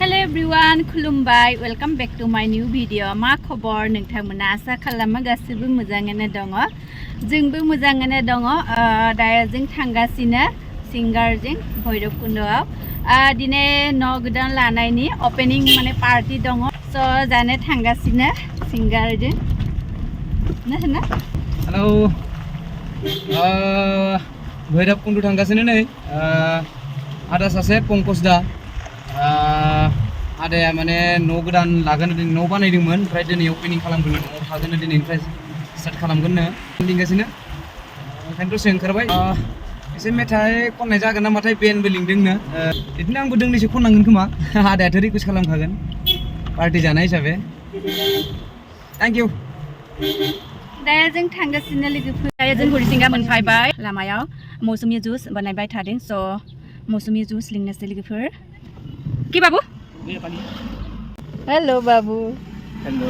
Hello everyone, खुलुमबाय. Welcome back to my new video. मा खबर नोंथांमोना आसा खालामो गासिबो मोजाङैनो दङ. जोंबो मोजाङैनो दङ. दायो जों थांगासिनो सिंगारजों भैरबकुन्दआव. दिनै न' गोदान लानायनि ओपनिं माने पार्टी दङ. स' जानो थांगासिनो सिंगारजों. ना ना? हेलौ. भैरबकुन्द थांगासिनो नै. आदा सासे पंकज दा. आदाया माने न' गोदान लागोन न' बानायदोंमोन ओमफ्राय दिनै अपेनिं खालामगोन न'आव थागोन दिनैनिफ्राय स्टार्ट खालामगोननो लिंगासिनो ओंखायनोथ' सो ओंखारबाय एसे मेथाइ खननाय जागोन नामाथाय बेन्डबो लिंदोंनो बिदिनो आंबो दोंनैसो खननांगोन खोमा आदायाथ' रिकुवेस्ट खालामखागोन पार्टि जानाय हिसाबै थेंक इउ दायो जों थांगासिनो लोगोफोर दायो जों हरिसिंगा मोनफैबाय लामायाव मौसुमि जुस बानायबाय थादों स' मौसुमि जुस लोंनोसै लोगोफोर কি বাবু हेलो बाबू हेलो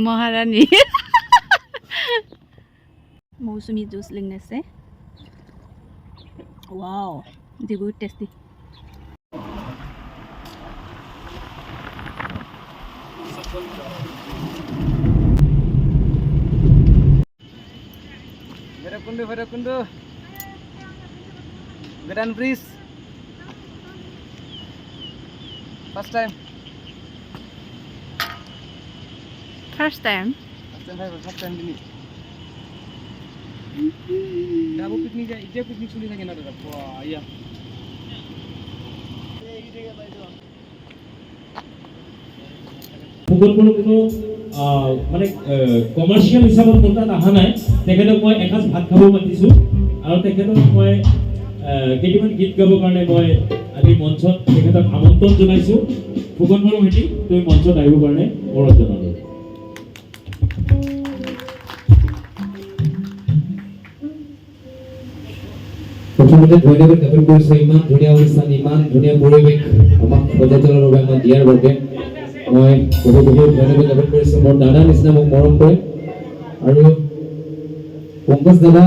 महारानी मौसुमी जूस लोंनोसै वाव जोबोद tasty Bhairabkund Godan Bridge first time ini dabu picnic ja ide picnic chuli থাকে না দাদা ইয়া কোনো মানে কমাৰ্চিয়েল হিচাপত মোৰ তাত অহা নাই তেখেতক মই এসাঁজ ভাত খাব মাতিছোঁ আৰু তেখেতক মই কেইটামান গীত গাবৰ কাৰণে মই আজি মঞ্চত তেখেতক আমন্ত্ৰণ জনাইছোঁ ফুকন বড়ো ভাইটি তুমি মঞ্চত আহিবৰ কাৰণে অনুৰোধ জনালোঁ প্ৰথমতে ধন্যবাদ জ্ঞাপন কৰিছোঁ ইমান ধুনীয়া অনুষ্ঠান ইমান ধুনীয়া পৰিৱেশ আমাক সজাই তোলাৰ বাবে আমাক দিয়াৰ বাবে মই বহুত ধন্যবাদ জ্ঞাপন কৰিছোঁ মোৰ দাদা নিচিনা মোক মৰম কৰে আৰু পংকজ দাদা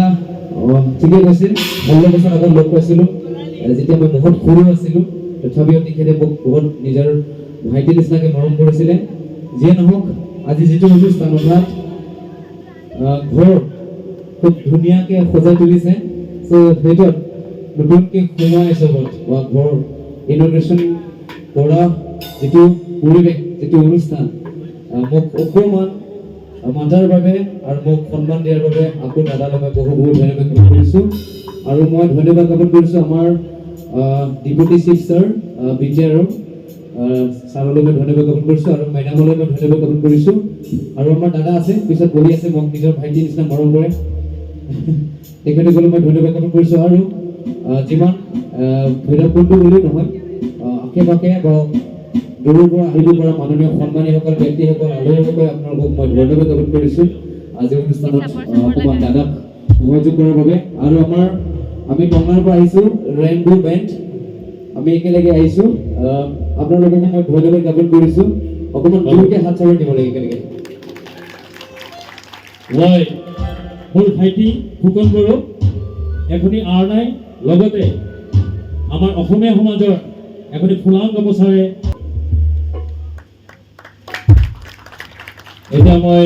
ঠিকে কৈছে 16 বছৰ আগত লগ পাইছিলোঁ যেতিয়া মই বহুত সৰু আছিলোঁ তথাপিও তেখেতে মোক বহুত নিজৰ ভাইটি নিচিনাকৈ মৰম কৰিছিলে যিয়ে নহওক আজি যিটো অনুষ্ঠান অৰ্থাৎ ঘৰ খুব ধুনীয়াকৈ সজাই তুলিছে চ' সেইটো নতুনকৈ সোমাই চবত বা ঘৰ ইনগ্ৰেশ্যন কৰা যিটো পৰিৱেশ যিটো অনুষ্ঠান মোক অকণমান মাতাৰ বাবে আৰু মোক সন্মান দিয়াৰ বাবে আকৌ দাদালৈ মই বহুত ধন্যবাদ জ্ঞাপন কৰিছোঁ আৰু মই ধন্যবাদ জ্ঞাপন কৰিছোঁ আমাৰ ডিপুটি চিফ ছাৰ বিজয়াৰক ছাৰলৈ মই ধন্যবাদ জ্ঞাপন কৰিছোঁ আৰু মেডামলৈ মই ধন্যবাদ জ্ঞাপন কৰিছোঁ আৰু আমাৰ দাদা আছে পিছত বহি আছে মোক নিজৰ ভাইটি নিচিনা মৰম কৰে তেখেতসকলক মই ধন্যবাদ জ্ঞাপন কৰিছোঁ আৰু যিমান ভৈৰৱকুণ্ড বুলি নহয় আশে পাশে বা দূৰৰ পৰা আহিব পৰা মাননীয় সন্মানীয়সকল ব্যক্তিসকল আলহীসকল আপোনালোকক মই ধন্যবাদ জ্ঞাপন কৰিছোঁ আজি অনুষ্ঠানত অকণমান দাদাক সহযোগ কৰাৰ বাবে আৰু আমি টংলাৰ পৰা আহিছোঁ ৰেইনবো বেণ্ড আমি একেলগে আহিছোঁ আপোনালোকক মই ধন্যবাদ জ্ঞাপন কৰিছোঁ অকণমান জোৰকৈ হাত চাপৰি দিব লাগে একেলগে মই মোৰ ভাইটি ফুকন বড়ো এখনি আৰনাই লগতে আমাৰ অসমীয়া সমাজৰ এখনি ফুলাম গামোচাৰে এতিয়া মই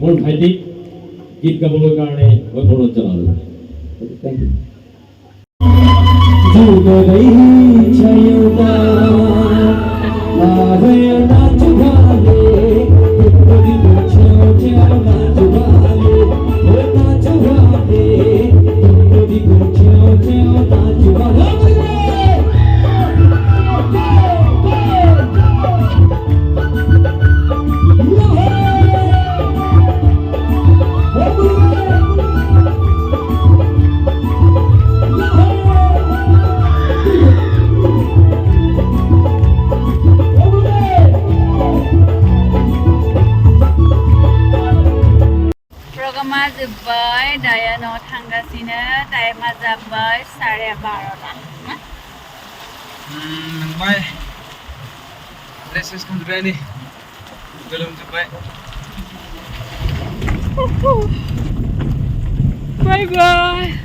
মোৰ ভাইটিক গীত গাবলৈ কাৰণে মই অনুৰোধ জনালোঁ থেংক ইউ जोब्बाय दायो न'आव थांगासिनो टाइमा जाबाय 12:30 नंबाय ड्रेसेस खालामजोब्बाय नै गोलोमजोब्बाय बाय बाय